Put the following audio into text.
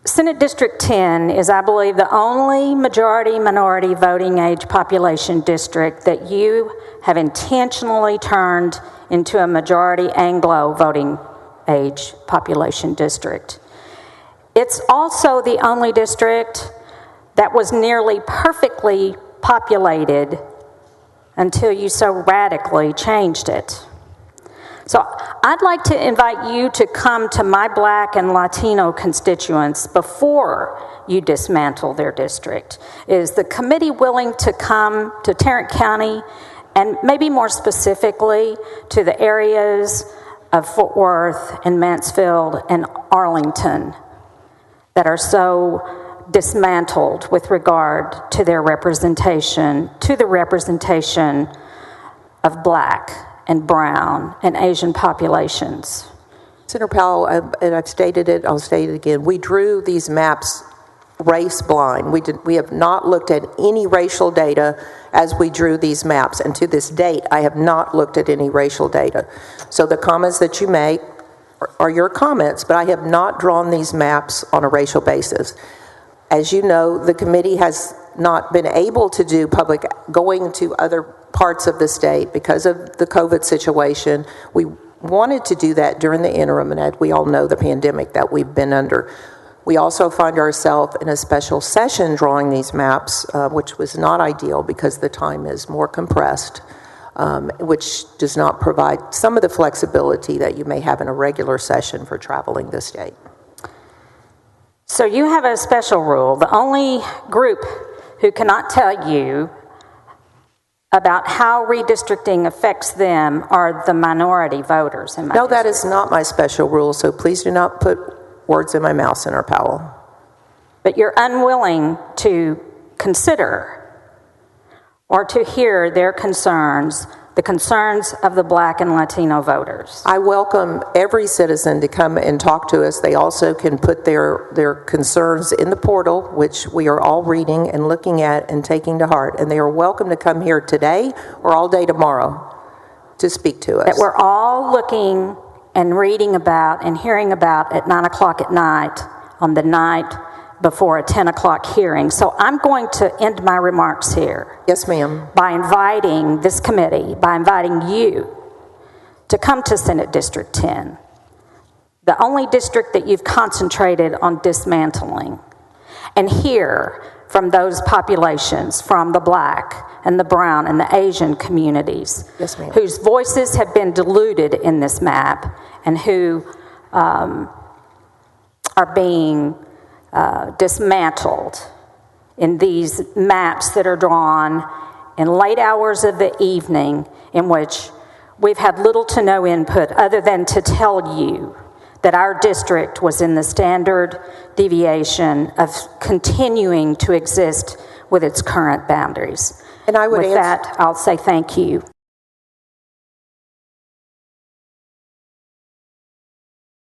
Senate District 10 is, I believe, the only majority-minority voting age population district that you have intentionally turned into a majority Anglo voting age population district. It's also the only district that was nearly perfectly populated until you so radically changed it. So I'd like to invite you to come to my Black and Latino constituents before you dismantle their district. Is the committee willing to come to Tarrant County and maybe more specifically to the areas of Fort Worth and Mansfield and Arlington that are so dismantled with regard to their representation, to the representation of Black and Brown and Asian populations? Senator Powell, and I've stated it, I'll state it again, we drew these maps race blind. We have not looked at any racial data as we drew these maps, and to this date, I have not looked at any racial data. So the comments that you make are your comments, but I have not drawn these maps on a racial basis. As you know, the committee has not been able to do public going to other parts of the state because of the COVID situation. We wanted to do that during the interim, and we all know the pandemic that we've been under. We also find ourselves in a special session drawing these maps, which was not ideal because the time is more compressed, which does not provide some of the flexibility that you may have in a regular session for traveling the state. So you have a special rule. The only group who cannot tell you about how redistricting affects them are the minority voters in my district. No, that is not my special rule, so please do not put words in my mouth, Senator Powell. But you're unwilling to consider or to hear their concerns, the concerns of the Black and Latino voters. I welcome every citizen to come and talk to us. They also can put their concerns in the portal, which we are all reading and looking at and taking to heart. And they are welcome to come here today or all day tomorrow to speak to us. That we're all looking and reading about and hearing about at 9 o'clock at night on the night before a 10 o'clock hearing. So I'm going to end my remarks here. Yes, ma'am. By inviting this committee, by inviting you to come to Senate District 10, the only district that you've concentrated on dismantling, and hear from those populations, from the Black and the Brown and the Asian communities, yes, ma'am, whose voices have been diluted in this map and who are being dismantled in these maps that are drawn in late hours of the evening, in which we've had little to no input other than to tell you that our district was in the standard deviation of continuing to exist with its current boundaries. And I would with that, I'll say thank you.